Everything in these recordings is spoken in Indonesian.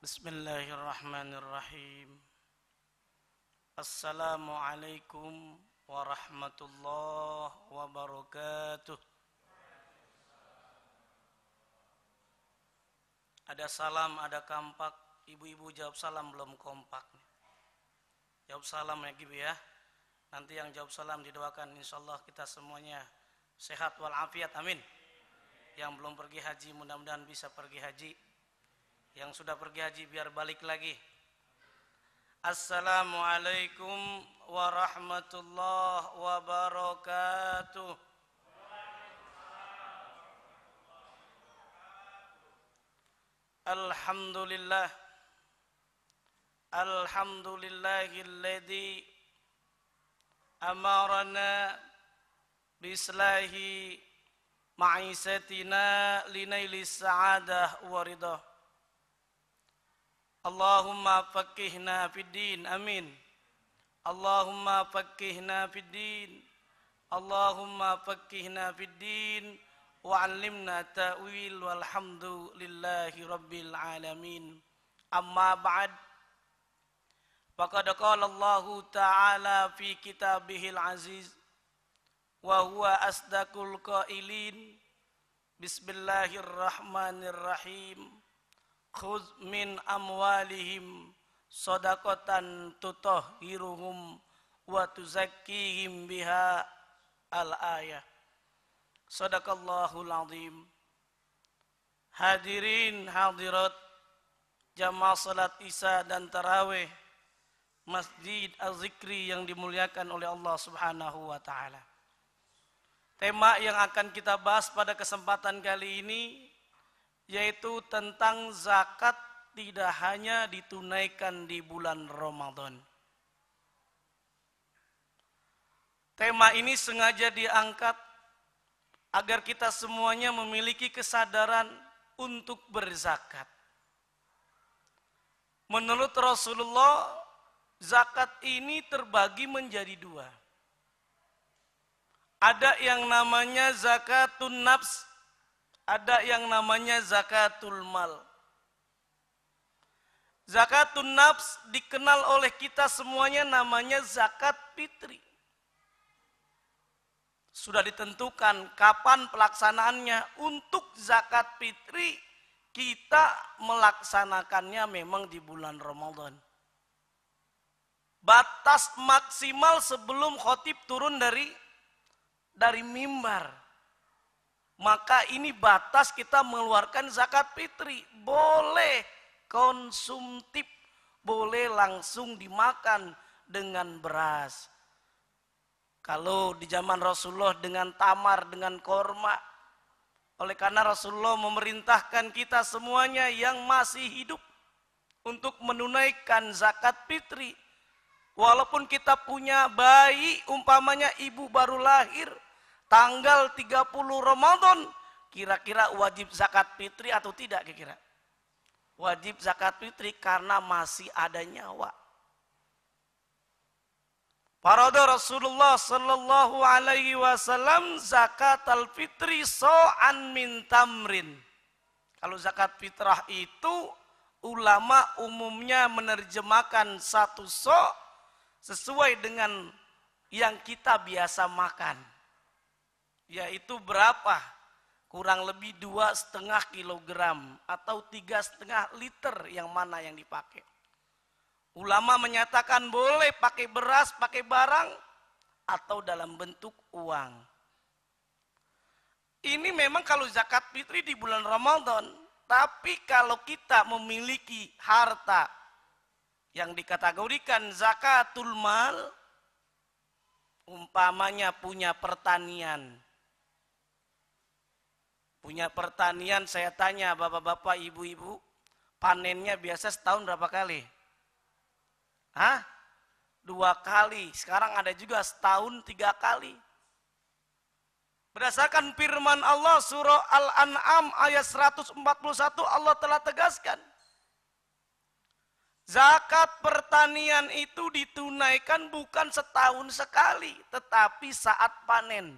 Bismillahirrahmanirrahim. Assalamualaikum warahmatullahi wabarakatuh. Ada salam, ada kampak. Ibu-ibu jawab salam belum kompak. Jawab salam ya Ibu ya. Nanti yang jawab salam didoakan insyaallah kita semuanya sehat walafiat, amin. Yang belum pergi haji mudah-mudahan bisa pergi haji. Yang sudah pergi haji biar balik lagi. Assalamualaikum warahmatullahi wabarakatuh. Alhamdulillah. Alhamdulillahilladzi amarana biislahi ma'isatina linailis sa'adah wa ridha. Allahumma faqihna fid din, amin. Allahumma faqihna fid din. Allahumma faqihna fid din wa 'allimna ta'wil walhamdulillahi rabbil alamin. Amma ba'd. Faqad qala Allah ta'ala fi kitabihil aziz wa huwa asdaqul qailin. Bismillahirrahmanirrahim. Khudz min amwalihim shadaqatan tutahhiruhum wa tuzakkihim biha al-ayah. Shadaqallahul azim. Hadirin hadirat jamaah salat Isya dan tarawih Masjid Az-Zikri yang dimuliakan oleh Allah Subhanahu wa taala. Tema yang akan kita bahas pada kesempatan kali ini yaitu tentang zakat tidak hanya ditunaikan di bulan Ramadan. Tema ini sengaja diangkat agar kita semuanya memiliki kesadaran untuk berzakat. Menurut Rasulullah, zakat ini terbagi menjadi dua. Ada yang namanya zakatun nafs, ada yang namanya zakatul mal. Zakatun nafs dikenal oleh kita semuanya namanya zakat fitri. Sudah ditentukan kapan pelaksanaannya. Untuk zakat fitri kita melaksanakannya memang di bulan Ramadan. Batas maksimal sebelum khotib turun dari mimbar. Maka ini batas kita mengeluarkan zakat fitri. Boleh konsumtif, boleh langsung dimakan dengan beras. Kalau di zaman Rasulullah dengan tamar, dengan korma. Oleh karena Rasulullah memerintahkan kita semuanya yang masih hidup untuk menunaikan zakat fitri. Walaupun kita punya bayi, umpamanya ibu baru lahir, tanggal 30 Ramadan, kira-kira wajib zakat fitri atau tidak kira-kira? Wajib zakat fitri karena masih ada nyawa. Farada Rasulullah sallallahu alaihi wasallam zakat al-fitri so'an min tamrin. Kalau zakat fitrah itu ulama umumnya menerjemahkan satu so' sesuai dengan yang kita biasa makan. Yaitu berapa? Kurang lebih 2,5 kilogram atau 3,5 liter yang mana yang dipakai. Ulama menyatakan boleh pakai beras, pakai barang atau dalam bentuk uang. Ini memang kalau zakat fitri di bulan Ramadan. Tapi kalau kita memiliki harta yang dikategorikan zakatul mal, umpamanya punya pertanian. Punya pertanian, saya tanya bapak-bapak, ibu-ibu, panennya biasa setahun berapa kali? 2 kali. Sekarang ada juga setahun 3 kali. Berdasarkan firman Allah surah Al-An'am ayat 141 Allah telah tegaskan. Zakat pertanian itu ditunaikan bukan setahun sekali, tetapi saat panen.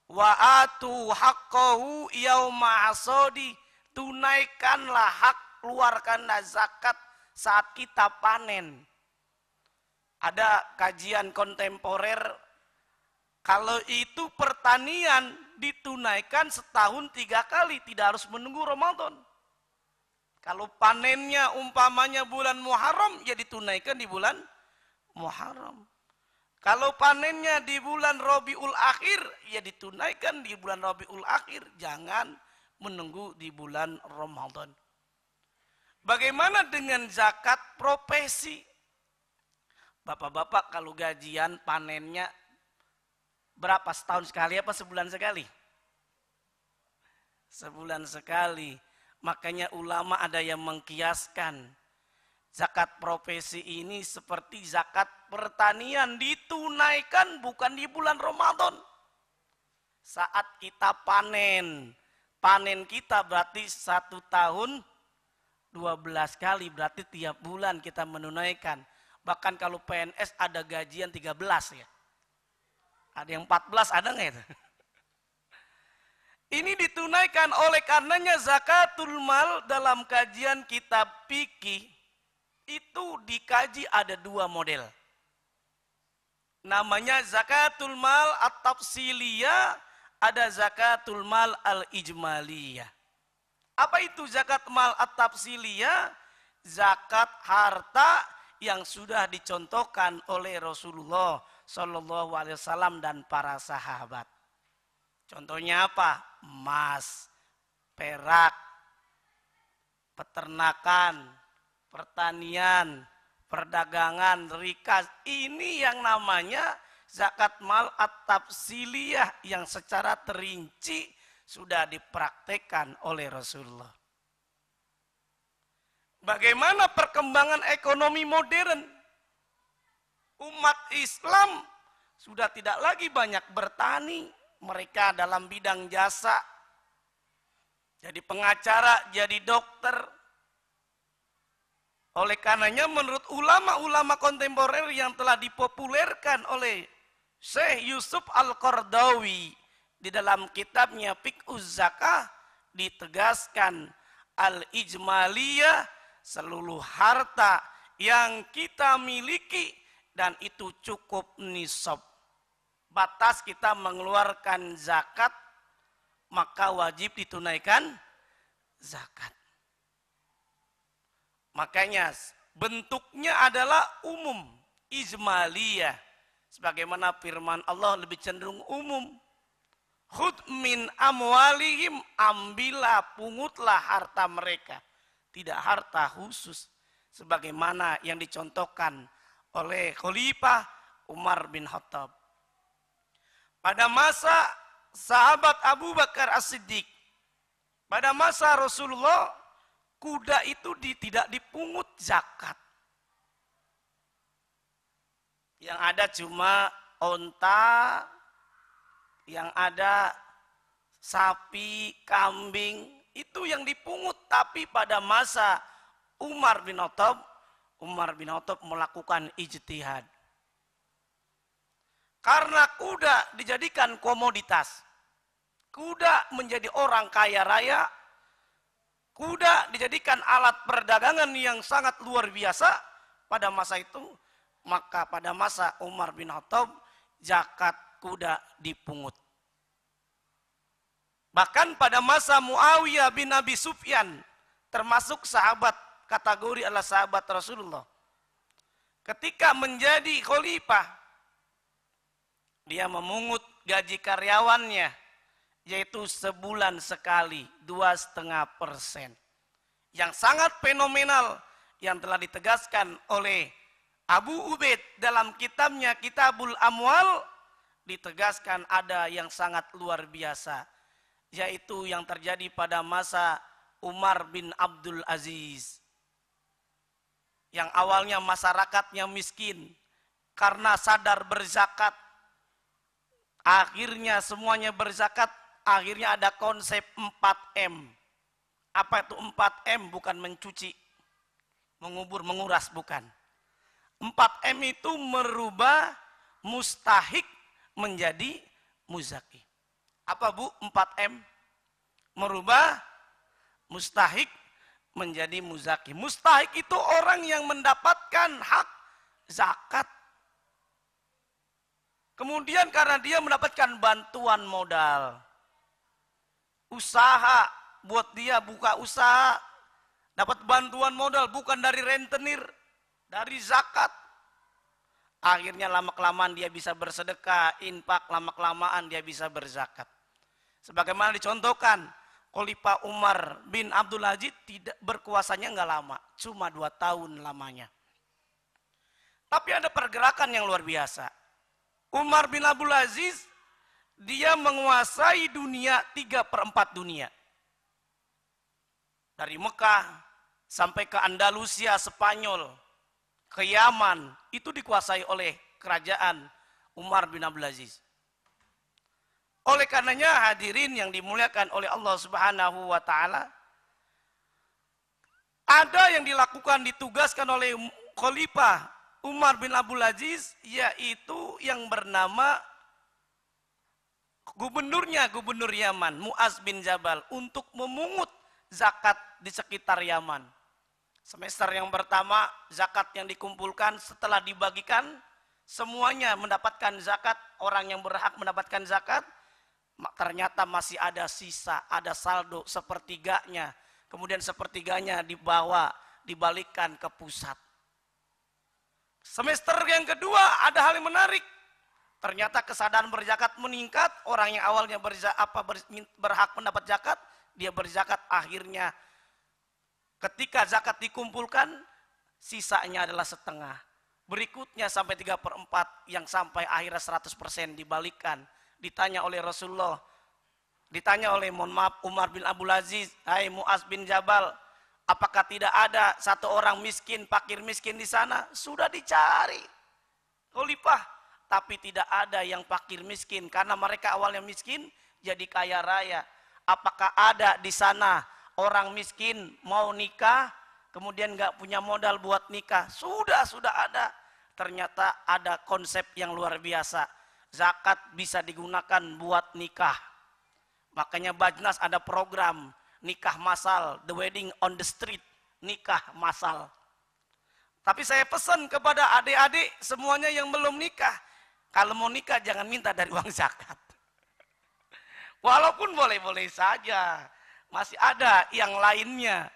Wa atu haqqahu yauma hasadi, tunaikanlah hak keluarkanlah zakat saat kita panen. Ada kajian kontemporer, kalau itu pertanian ditunaikan setahun 3 kali, tidak harus menunggu Ramadan. Kalau panennya umpamanya bulan Muharram, ya ditunaikan di bulan Muharram. Kalau panennya di bulan Rabiul Akhir, ya ditunaikan di bulan Rabiul Akhir. Jangan menunggu di bulan Ramadan. Bagaimana dengan zakat profesi? Bapak-bapak kalau gajian panennya berapa? Setahun sekali apa sebulan sekali? Sebulan sekali. Makanya ulama ada yang mengkiaskan zakat profesi ini seperti zakat pertanian, ditunaikan bukan di bulan Ramadan. Saat kita panen, panen kita berarti 1 tahun 12 kali, berarti tiap bulan kita menunaikan. Bahkan kalau PNS ada gajian 13 ya. Ada yang 14, ada nggak itu? Ini ditunaikan, oleh karenanya zakatul mal dalam kajian kitab fikih itu dikaji ada 2 model. Namanya zakatul mal at-tafsiliyah, ada zakatul mal al-ijmaliyah. Apa itu zakat mal at-tafsiliyah? Zakat harta yang sudah dicontohkan oleh Rasulullah Shallallahu Alaihi Wasallam dan para sahabat. Contohnya apa? Emas, perak, peternakan, pertanian, perdagangan, rikas. Ini yang namanya zakat mal at-tafsiliyah yang secara terinci sudah dipraktekkan oleh Rasulullah. Bagaimana perkembangan ekonomi modern? Umat Islam sudah tidak lagi banyak bertani. Mereka dalam bidang jasa, jadi pengacara, jadi dokter. Oleh karenanya menurut ulama-ulama kontemporer yang telah dipopulerkan oleh Syekh Yusuf Al-Qardawi di dalam kitabnya Fiqhuz Zakah, ditegaskan al-ijmaliyah, seluruh harta yang kita miliki dan itu cukup nisab. Batas kita mengeluarkan zakat, maka wajib ditunaikan zakat. Makanya bentuknya adalah umum, ijmaliyah. Sebagaimana firman Allah lebih cenderung umum. Khudh min amwalihim, ambillah, pungutlah harta mereka. Tidak harta khusus. Sebagaimana yang dicontohkan oleh Khalifah Umar bin Khattab. Pada masa sahabat Abu Bakar As-Siddiq, pada masa Rasulullah, kuda itu tidak dipungut zakat. Yang ada cuma onta, yang ada sapi, kambing, itu yang dipungut. Tapi pada masa Umar bin Khattab melakukan ijtihad. Karena kuda dijadikan komoditas. Kuda menjadi orang kaya raya. Kuda dijadikan alat perdagangan yang sangat luar biasa pada masa itu. Maka pada masa Umar bin Khattab, zakat kuda dipungut. Bahkan pada masa Muawiyah bin Abi Sufyan, termasuk sahabat, kategori adalah sahabat Rasulullah. Ketika menjadi khalifah, dia memungut gaji karyawannya, yaitu sebulan sekali, 2,5%. Yang sangat fenomenal, yang telah ditegaskan oleh Abu Ubaid dalam kitabnya Kitabul Amwal, ditegaskan ada yang sangat luar biasa, yaitu yang terjadi pada masa Umar bin Abdul Aziz. Yang awalnya masyarakatnya miskin, karena sadar berzakat, akhirnya semuanya berzakat, akhirnya ada konsep 4M. Apa itu 4M? Bukan mencuci, mengubur, menguras, bukan. 4M itu merubah mustahik menjadi muzaki. Apa Bu 4M? Merubah mustahik menjadi muzaki. Mustahik itu orang yang mendapatkan hak zakat. Kemudian karena dia mendapatkan bantuan modal, usaha, buat dia buka usaha, dapat bantuan modal bukan dari rentenir, dari zakat. Akhirnya lama-kelamaan dia bisa bersedekah, infak, lama-kelamaan dia bisa berzakat. Sebagaimana dicontohkan, Khalifah Umar bin Abdul Aziz tidak berkuasanya nggak lama, cuma 2 tahun lamanya. Tapi ada pergerakan yang luar biasa. Umar bin Abdul Aziz, dia menguasai dunia 3/4 dunia. Dari Mekah sampai ke Andalusia, Spanyol, ke Yaman, itu dikuasai oleh kerajaan Umar bin Abdul Aziz. Oleh karenanya hadirin yang dimuliakan oleh Allah Subhanahu wa taala, ada yang dilakukan, ditugaskan oleh Khalifah Umar bin Abdul Aziz, yaitu yang bernama gubernur Yaman, Mu'az bin Jabal, untuk memungut zakat di sekitar Yaman. Semester yang pertama, zakat yang dikumpulkan setelah dibagikan, semuanya mendapatkan zakat, orang yang berhak mendapatkan zakat, ternyata masih ada sisa, ada saldo sepertiganya. Kemudian sepertiganya dibalikkan ke pusat. Semester yang kedua ada hal yang menarik. Ternyata kesadaran berzakat meningkat, orang yang awalnya berhak mendapat zakat, dia berzakat, akhirnya ketika zakat dikumpulkan, sisanya adalah setengah. Berikutnya sampai 3/4, yang sampai akhirnya 100% dibalikkan. Ditanya oleh Rasulullah, ditanya oleh Umar bin Abdul Aziz, hai Mu'az bin Jabal, apakah tidak ada satu orang miskin, fakir miskin di sana? Sudah dicari Khalifah, tapi tidak ada yang fakir miskin, karena mereka awalnya miskin jadi kaya raya. Apakah ada di sana orang miskin mau nikah, kemudian nggak punya modal buat nikah? Sudah ada. Ternyata ada konsep yang luar biasa. Zakat bisa digunakan buat nikah. Makanya Bajnas ada program nikah massal, the wedding on the street, nikah massal. Tapi saya pesan kepada adik-adik semuanya yang belum nikah, kalau mau nikah jangan minta dari uang zakat. Walaupun boleh-boleh saja, masih ada yang lainnya.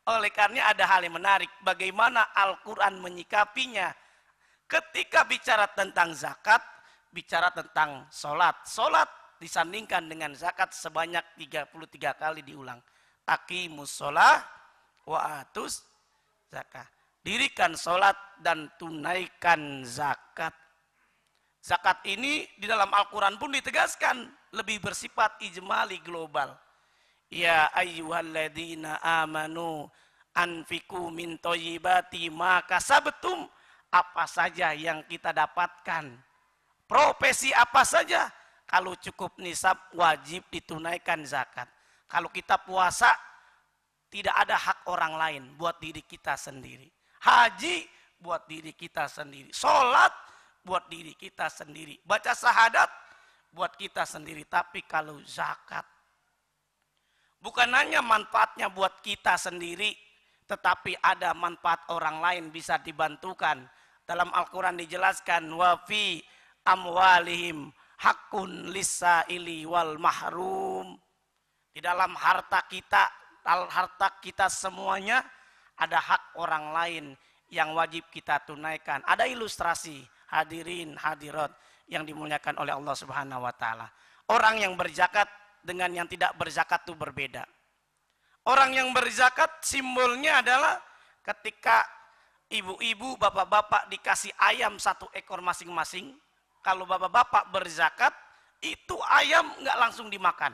Oleh karena ada hal yang menarik, bagaimana Al-Quran menyikapinya. Ketika bicara tentang zakat, bicara tentang sholat. Sholat disandingkan dengan zakat sebanyak 33 kali diulang. Aqimus sholah wa atus zakat. Dirikan sholat dan tunaikan zakat. Zakat ini di dalam Al-Quran pun ditegaskan lebih bersifat ijmali global. Ya ayyuhalladzina amanu anfiku min thayyibati ma kasabtum, apa saja yang kita dapatkan, profesi apa saja, kalau cukup nisab wajib ditunaikan zakat. Kalau kita puasa, tidak ada hak orang lain, buat diri kita sendiri. Haji buat diri kita sendiri. Sholat buat diri kita sendiri. Baca syahadat buat kita sendiri. Tapi kalau zakat, bukan hanya manfaatnya buat kita sendiri, tetapi ada manfaat orang lain bisa dibantukan. Dalam Al-Quran dijelaskan, wa fi amwalihim hakun lisaili wal mahrum. Di dalam harta kita semuanya ada hak orang lain yang wajib kita tunaikan. Ada ilustrasi, hadirin hadirat yang dimuliakan oleh Allah Subhanahu wa taala. Orang yang berzakat dengan yang tidak berzakat itu berbeda. Orang yang berzakat simbolnya adalah ketika ibu-ibu, bapak-bapak dikasih ayam 1 ekor masing-masing. Kalau bapak-bapak berzakat, itu ayam nggak langsung dimakan.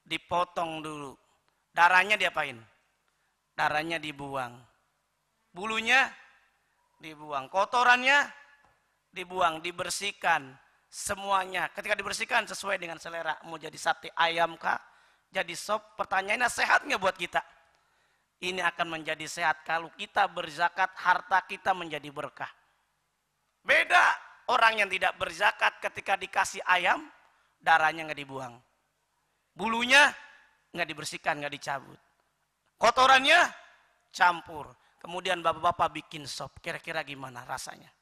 Dipotong dulu. Darahnya diapain? Darahnya dibuang. Bulunya dibuang. Kotorannya dibuang, dibersihkan. Semuanya. Ketika dibersihkan sesuai dengan selera. Mau jadi sate ayam kah? Jadi sop. Pertanyaannya sehat nggak buat kita? Ini akan menjadi sehat kalau kita berzakat, harta kita menjadi berkah. Beda orang yang tidak berzakat, ketika dikasih ayam, darahnya nggak dibuang, bulunya nggak dibersihkan, nggak dicabut. kotorannya campur. Kemudian bapak-bapak bikin sop. Kira-kira gimana rasanya?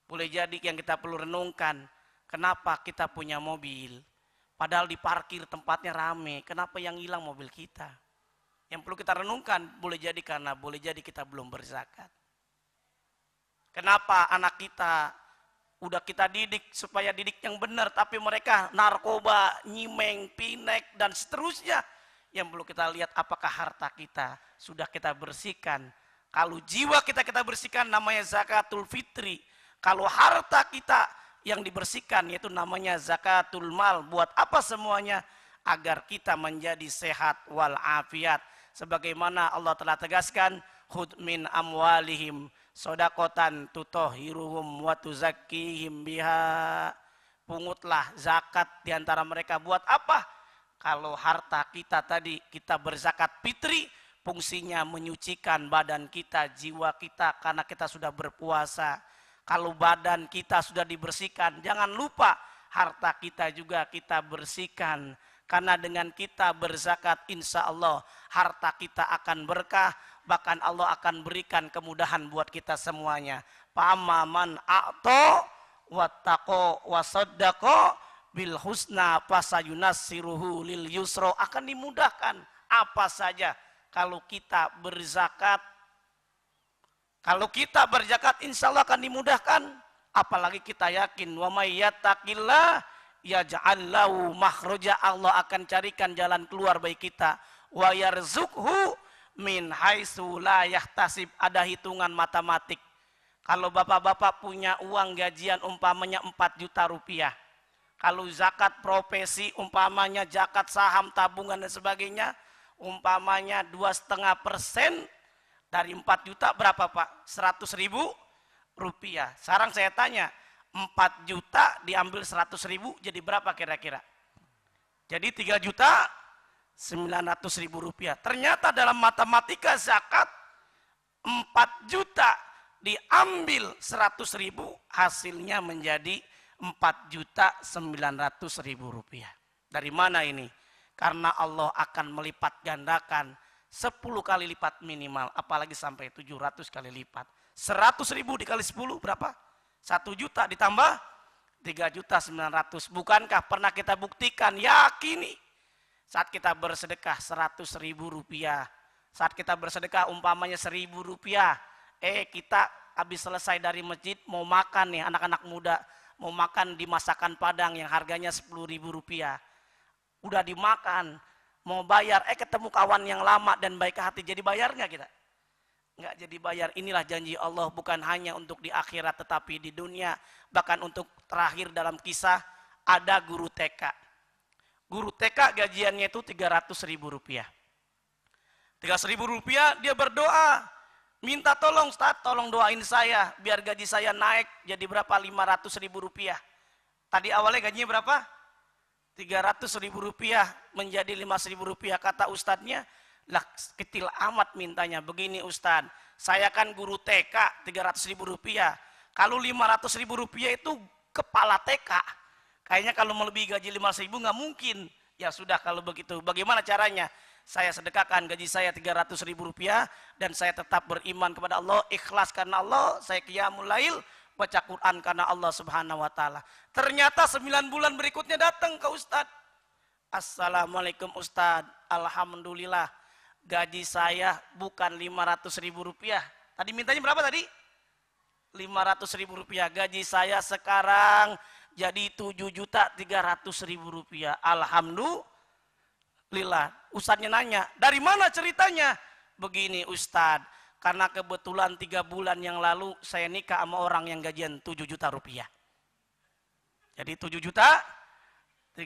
Boleh jadi yang kita perlu renungkan, kenapa kita punya mobil, padahal di parkir tempatnya rame, kenapa yang hilang mobil kita? Yang perlu kita renungkan, boleh jadi kita belum berzakat. Kenapa anak kita udah kita didik supaya didik yang benar, tapi mereka narkoba, nyimeng, pinek, dan seterusnya. Yang perlu kita lihat apakah harta kita sudah kita bersihkan. Kalau jiwa kita bersihkan namanya zakatul fitri. Kalau harta kita yang dibersihkan yaitu namanya zakatul mal. Buat apa semuanya? Agar kita menjadi sehat walafiat. Sebagaimana Allah telah tegaskan, khudh min amwalihim sodakotan tutohiruhum wa tuzakkihim biha. Pungutlah zakat diantara mereka. Buat apa? Kalau harta kita tadi kita berzakat fitri, fungsinya menyucikan badan kita, jiwa kita, karena kita sudah berpuasa. Kalau badan kita sudah dibersihkan, jangan lupa harta kita juga kita bersihkan. Karena dengan kita berzakat, insya Allah harta kita akan berkah. Bahkan Allah akan berikan kemudahan buat kita semuanya. Pamaman a'to wattaqo wasaddaqo bil husna fasayunassiruhu lil yusro. Akan dimudahkan apa saja kalau kita berzakat. Kalau kita berzakat insya Allah akan dimudahkan. Apalagi kita yakin wa may yattaqillah yaj'al lahu makhraja. Allah akan carikan jalan keluar bagi kita. Wa yarzuqhu min haitsu la yahtasib. Ada hitungan matematik. Kalau bapak-bapak punya uang gajian umpamanya 4 juta rupiah. Kalau zakat profesi umpamanya zakat saham, tabungan dan sebagainya umpamanya 2,5% dari 4 juta berapa Pak? 100.000 rupiah. Sekarang saya tanya, 4 juta diambil 100.000 jadi berapa kira-kira? Jadi 3.900.000 rupiah. Ternyata dalam matematika zakat 4 juta diambil 100.000 hasilnya menjadi 4.900.000 rupiah. Dari mana ini? Karena Allah akan melipat gandakan 10 kali lipat minimal, apalagi sampai 700 kali lipat. 100.000 dikali 10 berapa? 1 juta ditambah 3.900.000. Bukankah pernah kita buktikan, yakini saat kita bersedekah 100.000 rupiah, saat kita bersedekah umpamanya 1.000 rupiah, kita habis selesai dari masjid mau makan nih, anak-anak muda mau makan di masakan Padang yang harganya 10.000 rupiah. Udah dimakan, mau bayar, ketemu kawan yang lama dan baik hati, jadi bayar nggak kita? Nggak jadi bayar. Inilah janji Allah, bukan hanya untuk di akhirat tetapi di dunia. Bahkan untuk terakhir dalam kisah, ada guru TK. Guru TK gajiannya itu 300.000 rupiah. 300.000 rupiah dia berdoa, minta tolong Ustaz, tolong doain saya biar gaji saya naik jadi berapa? 500.000 rupiah. Tadi awalnya gajinya berapa? 300.000 rupiah menjadi 5.000 rupiah. Kata ustadznya, lah kecil amat mintanya. Begini Ustadz, saya kan guru TK 300.000 rupiah. Kalau 500.000 rupiah itu kepala TK. Kayaknya kalau melebihi gaji 5.000 nggak mungkin. Ya sudah kalau begitu, bagaimana caranya? Saya sedekahkan gaji saya 300.000 rupiah dan saya tetap beriman kepada Allah, ikhlas karena Allah, saya qiyamul lail, baca Quran karena Allah Subhanahu wa taala. Ternyata 9 bulan berikutnya datang ke Ustadz. Assalamualaikum Ustadz, alhamdulillah gaji saya bukan 500.000 rupiah. Tadi mintanya berapa tadi? 500.000 rupiah. Gaji saya sekarang jadi 7.300.000 rupiah. Alhamdulillah. Ustadznya nanya, dari mana ceritanya? Begini Ustadz, karena kebetulan 3 bulan yang lalu saya nikah sama orang yang gajian 7 juta rupiah. Jadi 7.300.000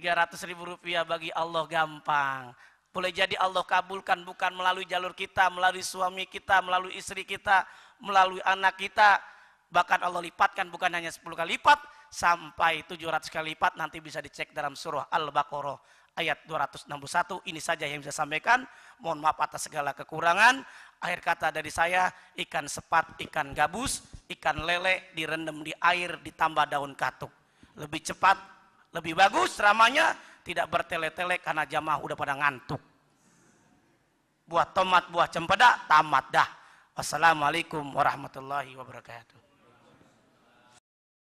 rupiah bagi Allah gampang. Boleh jadi Allah kabulkan bukan melalui jalur kita, melalui suami kita, melalui istri kita, melalui anak kita. Bahkan Allah lipatkan bukan hanya 10 kali lipat, sampai 700 kali lipat. Nanti bisa dicek dalam surah Al-Baqarah ayat 261. Ini saja yang bisa sampaikan. Mohon maaf atas segala kekurangan. Akhir kata dari saya, ikan sepat, ikan gabus, ikan lele direndam di air ditambah daun katuk. Lebih cepat, lebih bagus ceramahnya, tidak bertele-tele karena jamaah udah pada ngantuk. buah tomat, buah cempedak, tamat dah. Wassalamualaikum warahmatullahi wabarakatuh.